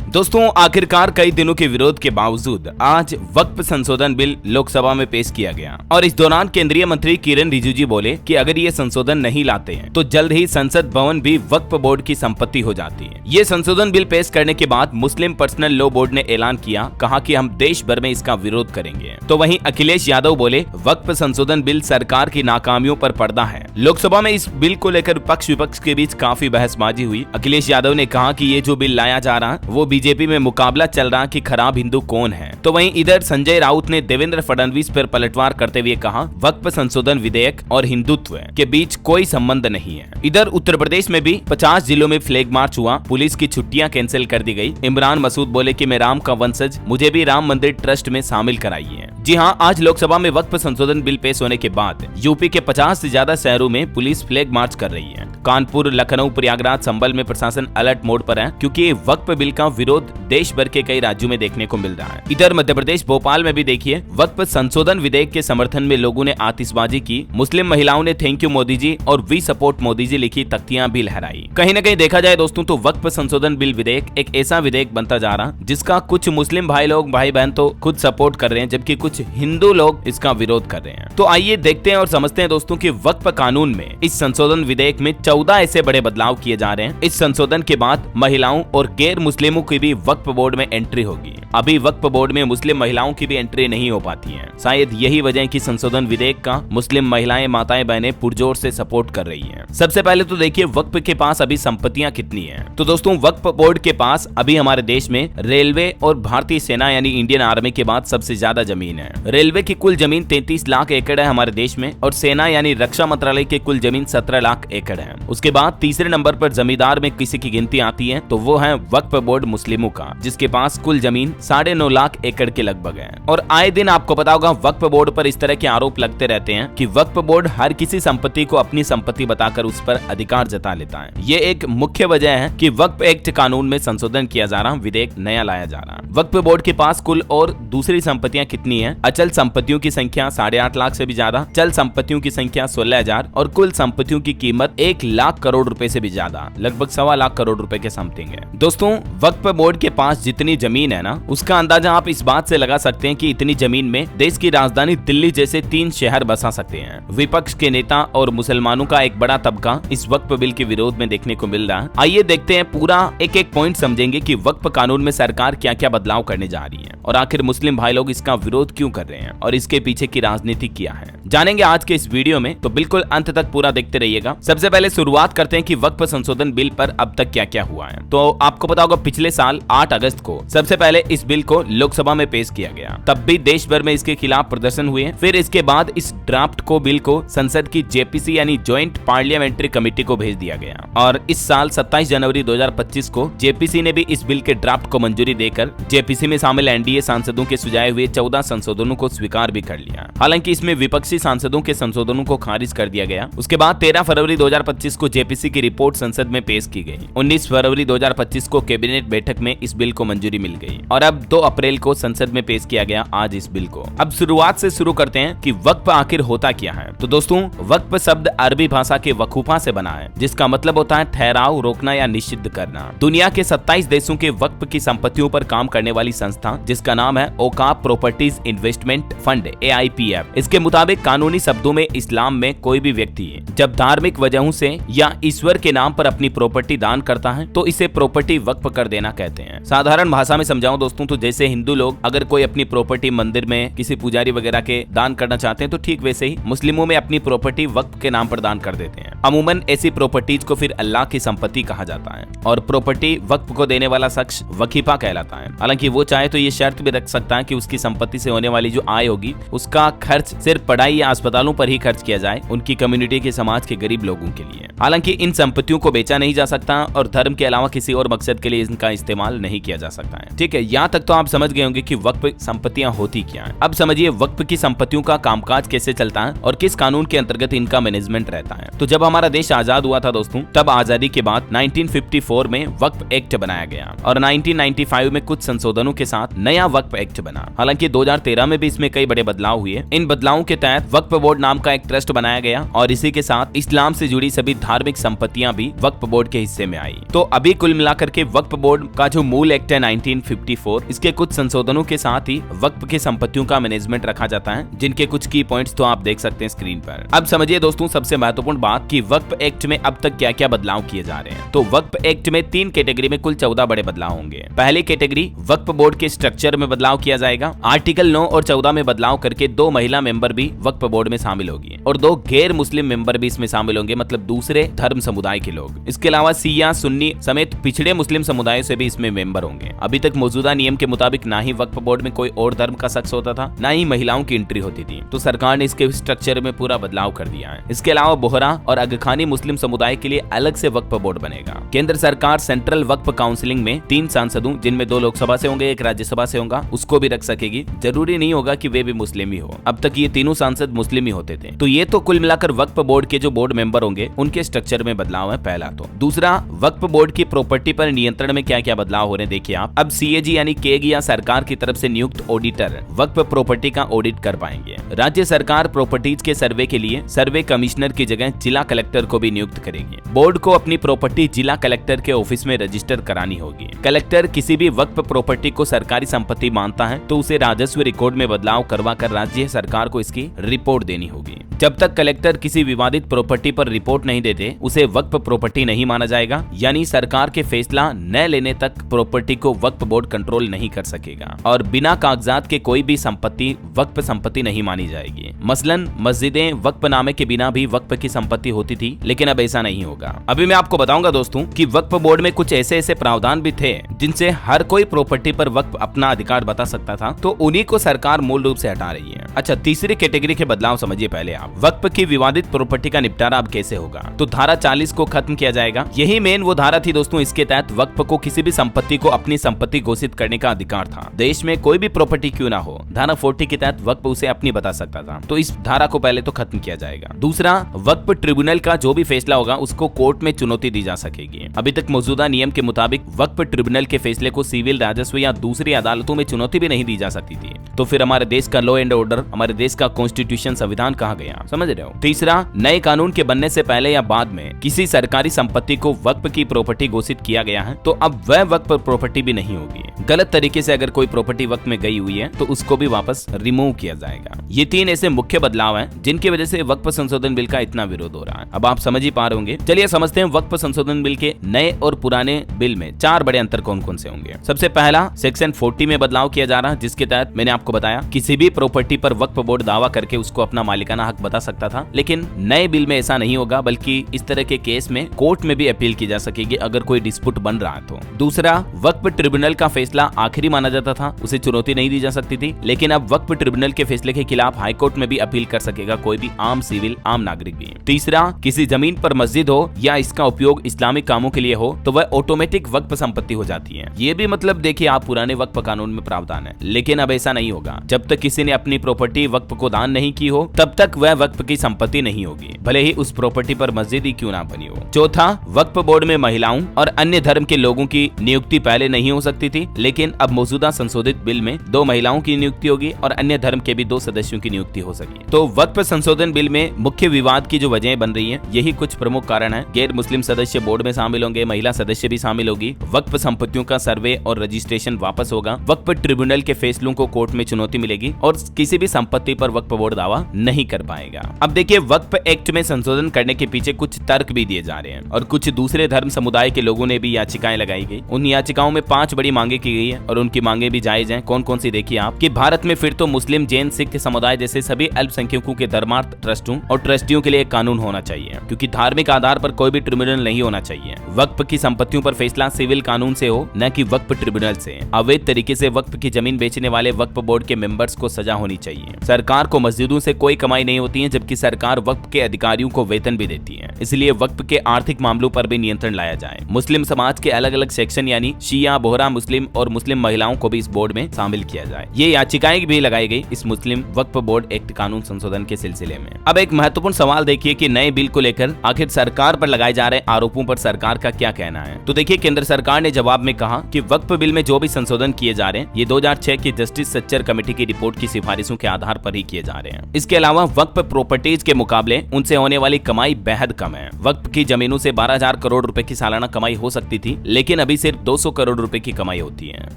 दोस्तों, आखिरकार कई दिनों के विरोध के बावजूद आज वक्फ संशोधन बिल लोकसभा में पेश किया गया और इस दौरान केंद्रीय मंत्री किरण रिजिजू बोले कि अगर ये संशोधन नहीं लाते हैं तो जल्द ही संसद भवन भी वक्फ बोर्ड की संपत्ति हो जाती है। ये संशोधन बिल पेश करने के बाद मुस्लिम पर्सनल लॉ बोर्ड ने ऐलान किया, कहा कि हम देश भर में इसका विरोध करेंगे। तो वहीं अखिलेश यादव बोले वक्फ संशोधन बिल सरकार की नाकामियों पर पर्दा है। लोकसभा में इस बिल को लेकर पक्ष विपक्ष के बीच काफी बहसबाजी हुई। अखिलेश यादव ने कहा कि ये जो बिल लाया जा रहा है वो बीजेपी में मुकाबला चल रहा कि खराब हिंदू कौन है। तो वहीं इधर संजय राउत ने देवेंद्र फडणवीस पर पलटवार करते हुए कहा वक्फ संशोधन विधेयक और हिंदुत्व के बीच कोई संबंध नहीं है। इधर उत्तर प्रदेश में भी 50 जिलों में फ्लैग मार्च हुआ, पुलिस की छुट्टियां कैंसिल कर दी गई। इमरान मसूद बोले कि मैं राम का वंशज, मुझे भी राम मंदिर ट्रस्ट में शामिल कराइए। जी हां, आज लोकसभा में वक्फ संशोधन बिल पेश होने के बाद यूपी के 50 से ज्यादा शहरों में पुलिस फ्लैग मार्च कर रही है। कानपुर, लखनऊ, प्रयागराज, संभल में प्रशासन अलर्ट मोड पर है क्योंकि वक्फ बिल का विरोध देश भर के कई राज्यों में देखने को मिल रहा है। इधर मध्य प्रदेश भोपाल में भी देखिए वक्फ संशोधन विधेयक के समर्थन में लोगों ने आतिशबाजी की। मुस्लिम महिलाओं ने थैंक यू मोदी जी और वी सपोर्ट मोदी जी लिखी तख्तियां भी लहराई। कहीं न कहीं देखा जाए दोस्तों तो वक्फ संशोधन बिल विधेयक एक ऐसा विधेयक बनता जा रहा जिसका कुछ मुस्लिम भाई बहन तो खुद सपोर्ट कर रहे हैं, जबकि कुछ हिंदू लोग इसका विरोध कर रहे हैं। तो आइए देखते हैं और समझते हैं दोस्तों कि वक्फ कानून में इस संशोधन विधेयक में 14 ऐसे बड़े बदलाव किए जा रहे हैं। इस संशोधन के बाद महिलाओं और गैर मुस्लिमों की भी वक्फ बोर्ड में एंट्री होगी। अभी वक्फ बोर्ड में मुस्लिम महिलाओं की भी एंट्री नहीं हो पाती है। शायद यही वजह है कि संशोधन विधेयक का मुस्लिम महिलाएं, माताएं, बहनें पुरजोर से सपोर्ट कर रही हैं। सबसे पहले तो देखिए वक्फ के पास अभी संपत्तियां कितनी हैं। तो दोस्तों वक्फ बोर्ड के पास अभी हमारे देश में रेलवे और भारतीय सेना यानी इंडियन आर्मी के बाद सबसे ज्यादा जमीन है। रेलवे की कुल जमीन 33 लाख एकड़ है हमारे देश में और सेना यानी रक्षा मंत्रालय की कुल जमीन 17 लाख एकड़ है। उसके बाद तीसरे नंबर पर जमींदार में किसी की गिनती आती है तो वो है वक्फ बोर्ड मुस्लिमों का, जिसके पास कुल जमीन 9.5 लाख एकड़ के लगभग है। और आए दिन आपको पता होगा वक्फ बोर्ड पर इस तरह के आरोप लगते रहते हैं कि वक्फ बोर्ड हर किसी संपत्ति को अपनी संपत्ति बताकर उस पर अधिकार जता लेता है। ये एक मुख्य वजह है कि वक्फ एक्ट कानून में संशोधन किया जा रहा, विधेयक नया लाया जा रहा। वक्फ बोर्ड के पास कुल और दूसरी संपत्तियां कितनी है? अचल संपत्तियों की संख्या 8.5 लाख से भी ज्यादा, चल संपत्तियों की संख्या 16,000 और कुल संपत्तियों की कीमत 1 लाख करोड़ रुपए से भी ज्यादा, लगभग 1.25 लाख करोड़ रुपए के समथिंग है। दोस्तों वक्फ बोर्ड के पास जितनी जमीन है ना, उसका अंदाजा आप इस बात से लगा सकते हैं कि इतनी जमीन में देश की राजधानी दिल्ली जैसे 3 शहर बसा सकते हैं। विपक्ष के नेता और मुसलमानों का एक बड़ा तबका इस वक्फ बिल के विरोध में देखने को मिल रहा है। आइए देखते हैं, पूरा एक एक पॉइंट समझेंगे कि वक्फ कानून में सरकार क्या क्या बदलाव करने जा रही है और आखिर मुस्लिम भाई लोग इसका विरोध क्यों कर रहे हैं और इसके पीछे की राजनीति क्या है, जानेंगे आज के इस वीडियो में। तो बिल्कुल अंत तक पूरा देखते रहिएगा। सबसे पहले शुरुआत करते हैं कि वक्फ संशोधन बिल पर अब तक क्या क्या हुआ है। तो आपको पता होगा पिछले साल 8 अगस्त को सबसे पहले इस बिल को लोकसभा में पेश किया गया। तब भी देश भर में इसके खिलाफ प्रदर्शन हुए। फिर इसके बाद इस ड्राफ्ट को बिल को संसद की जेपीसी यानी ज्वाइंट पार्लियामेंट्री कमेटी को भेज दिया गया और इस साल 27 जनवरी 2025 को जेपीसी ने भी इस बिल के ड्राफ्ट को मंजूरी देकर जेपीसी में शामिल एनडीए सांसदों के सुझाए हुए 14 संशोधनों को स्वीकार भी कर लिया। हालांकि इसमें विपक्षी सांसदों के संशोधनों को खारिज कर दिया गया। उसके बाद 13 फरवरी 2025 को जेपीसी की रिपोर्ट संसद में पेश की गई। 19 फरवरी 2025 को कैबिनेट बैठक में इस बिल को मंजूरी मिल गई और अब 2 अप्रैल को संसद में पेश किया गया आज इस बिल को। अब शुरुआत से शुरू करते हैं कि वक्फ आखिर होता क्या है। तो दोस्तों वक्फ शब्द अरबी भाषा के वकूफा से बना है, जिसका मतलब होता है ठहराव, रोकना या निषिद्ध करना। दुनिया के 27 देशों के वक्फ की संपत्तियों पर काम करने वाली संस्था, जिसका नाम है औकाफ प्रॉपर्टीज इन्वेस्टमेंट फंड AIPF। इसके मुताबिक कानूनी शब्दों में इस्लाम में कोई भी व्यक्ति जब धार्मिक वजहों से या ईश्वर के नाम पर अपनी प्रॉपर्टी दान करता है तो इसे प्रॉपर्टी वक्फ कर देना कहते हैं। साधारण भाषा में समझाऊं दोस्तों तो जैसे हिंदू लोग अगर कोई अपनी प्रॉपर्टी मंदिर में किसी पुजारी वगैरह के दान करना चाहते हैं तो ठीक वैसे ही मुस्लिमों में अपनी प्रॉपर्टी वक्फ के नाम पर दान कर देते हैं। अमूमन ऐसी प्रॉपर्टीज को फिर अल्लाह की संपत्ति कहा जाता है और प्रॉपर्टी वक्फ को देने वाला शख्स वकीफा कहलाता है। हालांकि वो चाहे तो ये शर्त भी रख सकता है कि उसकी संपत्ति से होने वाली जो आय होगी उसका खर्च सिर्फ पढ़ाई या अस्पतालों पर ही खर्च किया जाए, उनकी कम्युनिटी के, समाज के गरीब लोगों के लिए। हालांकि इन संपत्तियों को बेचा नहीं जा सकता और धर्म के अलावा किसी और मकसद के लिए इनका इस्तेमाल नहीं किया जा सकता है। ठीक है, यहाँ तक तो आप समझ गए होंगे कि वक्फ संपत्तियां होती क्या है। अब समझिए वक्फ की संपत्तियों का कामकाज कैसे चलता है और किस कानून के अंतर्गत इनका मैनेजमेंट रहता है। तो जब हमारा देश आजाद हुआ था दोस्तों, तब आजादी के बाद 1954 में वक्फ एक्ट बनाया गया और 1995 में कुछ संशोधनों के साथ नया वक्फ एक्ट बना। हालांकि 2013 में भी इसमें कई बड़े बदलाव हुए। इन बदलावों के तहत वक्फ बोर्ड नाम का एक ट्रस्ट बनाया गया और इसी के साथ इस्लाम से जुड़ी सभी धार्मिक संपत्तियां भी वक्फ बोर्ड के हिस्से में आई। तो अभी कुल मिलाकर के वक्फ बोर्ड का जो मूल एक्ट है 1954, इसके कुछ संशोधनों के साथ ही वक्फ की संपत्तियों का मैनेजमेंट रखा जाता है, जिनके कुछ की पॉइंट्स तो आप देख सकते हैं स्क्रीन पर। अब समझिए दोस्तों सबसे महत्वपूर्ण बात कि वक्फ एक्ट में अब तक क्या क्या बदलाव किए जा रहे हैं। तो वक्फ एक्ट में 3 कैटेगरी में कुल 14 बड़े बदलाव होंगे। पहली कैटेगरी, वक्फ बोर्ड के स्ट्रक्चर में बदलाव किया जाएगा। आर्टिकल 9 और 14 में बदलाव करके 2 महिला मेंबर भी वक्फ बोर्ड में शामिल होगी और 2 गैर मुस्लिम मेंबर भी इसमें शामिल होंगे, मतलब दूसरे धर्म समुदाय के लोग। इसके अलावा शिया, सुन्नी समेत पिछड़े मुस्लिम समुदायों से भी इसमें मेंबर होंगे। अभी तक मौजूदा नियम के मुताबिक ना ही वक्फ बोर्ड में कोई और धर्म का शख्स होता था, ना ही महिलाओं की एंट्री होती थी। तो सरकार ने इसके स्ट्रक्चर में पूरा बदलाव कर दिया है। इसके अलावा बोहरा और अगखानी मुस्लिम समुदाय के लिए अलग से वक्फ बोर्ड बनेगा। केंद्र सरकार सेंट्रल वक्फ काउंसिलिंग में 3 सांसदों, जिनमें 2 लोकसभा से होंगे, 1 राज्यसभा से होगा, उसको भी रख सकेगी। जरूरी नहीं होगा कि वे भी मुस्लिम ही हो। अब तक ये तीनों सांसद मुस्लिम ही होते थे। तो ये तो कुल मिलाकर वक्फ बोर्ड के जो बोर्ड मेंबर होंगे उनके स्ट्रक्चर में बदलाव है पहला। तो दूसरा, वक्फ बोर्ड की प्रॉपर्टी पर नियंत्रण में क्या क्या बदलाव हो रहे हैं देखिए आप। अब सीएजी यानी केग या सरकार की तरफ से नियुक्त ऑडिटर वक्फ प्रॉपर्टी का ऑडिट कर पाएंगे। राज्य सरकार प्रॉपर्टीज के सर्वे के लिए सर्वे कमिश्नर की जगह जिला कलेक्टर को भी नियुक्त करेगी। बोर्ड को अपनी प्रॉपर्टी जिला कलेक्टर के ऑफिस में रजिस्टर करानी होगी। कलेक्टर किसी भी वक्फ प्रॉपर्टी को सरकारी संपत्ति मानता है तो उसे राजस्व रिकॉर्ड में बदलाव करवा कर राज्य सरकार को इसकी रिपोर्ट देनी होगी। जब तक कलेक्टर किसी विवादित प्रॉपर्टी पर रिपोर्ट नहीं देते, उसे वक्फ प्रॉपर्टी नहीं माना जाएगा, यानी सरकार के फैसला न लेने तक प्रॉपर्टी को वक्फ बोर्ड कंट्रोल नहीं कर सकेगा और बिना कागजात के कोई भी संपत्ति वक्फ संपत्ति नहीं मानी जाएगी। मसलन मस्जिदें वक्फनामे के बिना भी वक्फ की संपत्ति होती थी, लेकिन अब ऐसा नहीं होगा। अभी मैं आपको बताऊंगा दोस्तों कि वक्फ बोर्ड में कुछ ऐसे प्रावधान भी थे जिनसे हर कोई प्रॉपर्टी पर वक्फ अपना अधिकार बता सकता था, तो उन्हीं को सरकार मूल रूप से हटा रही है। अच्छा, तीसरी कैटेगरी के बदलाव समझिए पहले आप। वक्फ की विवादित प्रॉपर्टी का निपटारा अब कैसे होगा? तो धारा 40 को खत्म किया जाएगा। यही मेन वो धारा थी दोस्तों, इसके तहत वक्फ को किसी भी संपत्ति को अपनी संपत्ति घोषित करने का अधिकार था। देश में कोई भी प्रॉपर्टी क्यों ना हो, धारा 40 के तहत वक्फ उसे अपनी बता सकता था। तो इस धारा को पहले तो खत्म किया जाएगा। दूसरा, वक्फ ट्रिब्यूनल का जो भी फैसला होगा उसको कोर्ट में चुनौती दी जा सकेगी। अभी तक मौजूदा नियम के मुताबिक वक्फ ट्रिब्यूनल के फैसले को सिविल, राजस्व या दूसरी अदालतों में चुनौती भी नहीं दी जा सकती थी। तो फिर हमारे देश का लॉ एंड ऑर्डर, हमारे देश का कॉन्स्टिट्यूशन, संविधान कहाँ गया? समझ रहे हो। तीसरा, नए कानून के बनने से पहले या बाद में किसी सरकारी संपत्ति को वक्फ की प्रॉपर्टी घोषित किया गया है तो अब वह वक्फ प्रॉपर्टी भी नहीं होगी। गलत तरीके से अगर कोई प्रॉपर्टी वक्फ में गई हुई है तो उसको भी वापस रिमूव किया जाएगा। ये 3 ऐसे मुख्य बदलाव हैं जिनकी वजह से वक्फ संशोधन बिल का इतना विरोध हो रहा है। अब आप समझ ही पा रहे होंगे। चलिए समझते हैं वक्फ संशोधन बिल के नए और पुराने बिल में 4 बड़े अंतर कौन कौन से होंगे। सबसे पहला, सेक्शन 40 में बदलाव किया जा रहा है, जिसके तहत मैंने आपको बताया किसी भी प्रॉपर्टी पर वक्फ बोर्ड दावा करके उसको अपना मालिकाना हक बता सकता था, लेकिन नए बिल में ऐसा नहीं होगा, बल्कि इस तरह के केस में कोर्ट में भी अपील की जा सकेगी अगर कोई डिस्प्यूट बन रहा है तो। दूसरा, वक्फ ट्रिब्यूनल का फैसला आखिरी माना जाता था, उसे चुनौती नहीं दी जा सकती थी, लेकिन अब वक्फ ट्रिब्यूनल के फैसले के खिलाफ हाईकोर्ट में भी अपील कर सकेगा कोई भी आम सिविल, आम नागरिक भी। तीसरा, किसी जमीन पर मस्जिद हो या इसका उपयोग इस्लामिक कामों के लिए हो तो वह ऑटोमेटिक वक्फ संपत्ति हो जाती है। ये भी मतलब देखिए आप पुराने वक्फ कानून में प्रावधान है, लेकिन अब ऐसा नहीं होगा। जब तक किसी ने अपनी प्रॉपर्टी वक्फ को दान नहीं की हो तब तक वह वक्फ की संपत्ति नहीं होगी, भले ही उस प्रॉपर्टी पर मस्जिद ही क्यों ना बनी हो। चौथा, वक्फ बोर्ड में महिलाओं और अन्य धर्म के लोगों की नियुक्ति पहले नहीं हो सकती थी, लेकिन अब मौजूदा संशोधित बिल में 2 महिलाओं की नियुक्ति होगी और अन्य धर्म के भी 2 सदस्यों की नियुक्ति हो सकेगी। तो वक्फ संशोधन बिल में मुख्य विवाद की जो वजह बन रही है, यही कुछ प्रमुख कारण है। गैर मुस्लिम सदस्य बोर्ड में शामिल होंगे, महिला सदस्य भी शामिल होगी, वक्फ संपत्तियों का सर्वे और रजिस्ट्रेशन वापस होगा, वक्फ ट्रिब्यूनल के फैसलों को कोर्ट में चुनौती मिलेगी और किसी भी संपत्ति पर वक्फ बोर्ड दावा नहीं कर पाएगा। अब देखिए, वक्फ एक्ट में संशोधन करने के पीछे कुछ तर्क भी दिए जा रहे हैं और कुछ दूसरे धर्म समुदाय के लोगों ने भी याचिकाएं लगाई गई। उन याचिकाओं में 5 बड़ी मांगे की गई है और उनकी मांगे भी जायज हैं। कौन कौन सी देखिए आप, कि भारत में फिर तो मुस्लिम, जैन, सिख समुदाय जैसे सभी अल्पसंख्यकों के धर्मार्थ ट्रस्टों और ट्रस्टियों के लिए एक कानून होना चाहिए, क्योंकि धार्मिक आधार पर कोई भी ट्रिब्यूनल नहीं होना चाहिए। वक्फ की संपत्तियों पर फैसला सिविल कानून से हो, न कि वक्फ ट्रिब्यूनल से। अवैध तरीके से वक्फ की जमीन बेचने वाले वक्फ बोर्ड के मेंबर्स को सजा होनी चाहिए। सरकार को मस्जिदों से कोई कमाई नहीं होती है, जबकि सरकार वक्फ के अधिकारियों को वेतन भी देती है, इसलिए वक्फ के आर्थिक मामलों पर भी नियंत्रण लाया जाए। मुस्लिम समाज के अलग अलग सेक्शन यानी शिया, बोहरा मुस्लिम और मुस्लिम महिलाओं को भी इस बोर्ड में शामिल किया जाए। ये याचिकाएं भी लगाई गई इस मुस्लिम वक्फ बोर्ड एक्ट कानून संशोधन के सिलसिले में। अब एक महत्वपूर्ण सवाल देखिए कि नए बिल को लेकर आखिर सरकार पर लगाए जा रहे आरोपों पर सरकार का क्या कहना है। तो देखिए, केंद्र सरकार ने जवाब में कहा कि वक्फ बिल में जो भी संशोधन किए जा रहे हैं ये 2006 की जस्टिस सच्चर कमेटी की रिपोर्ट की सिफारिशों के आधार पर ही किए जा रहे हैं। इसके अलावा वक्फ प्रॉपर्टीज के मुकाबले उनसे होने वाली कमाई बेहद कम है। वक्फ की जमीनों से 12,000 करोड़ रुपए की सालाना कमाई हो सकती थी, लेकिन अभी सिर्फ 200 करोड़ रुपए की कमाई होती है।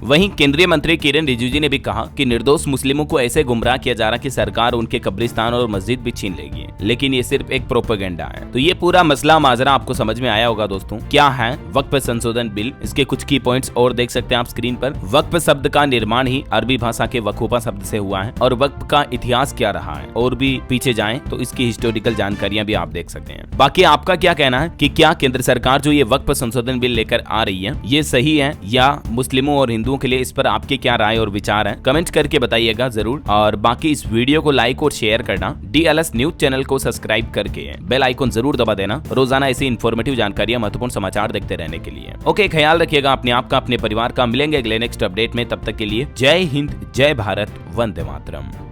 वहीं केंद्रीय मंत्री किरेन रिजिजू ने भी कहा कि निर्दोष मुस्लिमों को ऐसे गुमराह किया जा रहा कि सरकार उनके कब्रिस्तान और मस्जिद भी छीन लेगी, लेकिन ये सिर्फ एक प्रोपेगेंडा है। तो ये पूरा मसला माजरा आपको समझ में आया होगा दोस्तों। क्या है वक्फ संशोधन बिल, इसके कुछ की पॉइंट्स और देख सकते हैं आप स्क्रीन पर। वक्फ शब्द का निर्माण ही अरबी भाषा के वकूफा शब्द से हुआ है और वक्फ का इतिहास क्या रहा है और भी पीछे जाएं तो इसकी हिस्टोरिकल जानकारियां भी आप देख सकते हैं। बाकी आपका क्या कहना है कि क्या केंद्र सरकार जो ये वक्फ संशोधन बिल लेकर आ रही है ये सही है या मुस्लिमों और हिंदुओं के लिए इस पर आपके क्या राय और विचार है, कमेंट करके बताइएगा जरूर। और बाकी इस वीडियो को लाइक और शेयर करना, DLS न्यूज चैनल को सब्सक्राइब करके बेल आइकन जरूर दबा देना रोजाना ऐसी इन्फॉर्मेटिव जानकारियां, महत्वपूर्ण समाचार देखते रहने के लिए। ओके, ख्याल रखिएगा अपने आप का, अपने परिवार का। मिलेंगे अगले नेक्स्ट अपडेट में, तब तक के लिए जय हिंद, जय भारत, वंदे मातरम।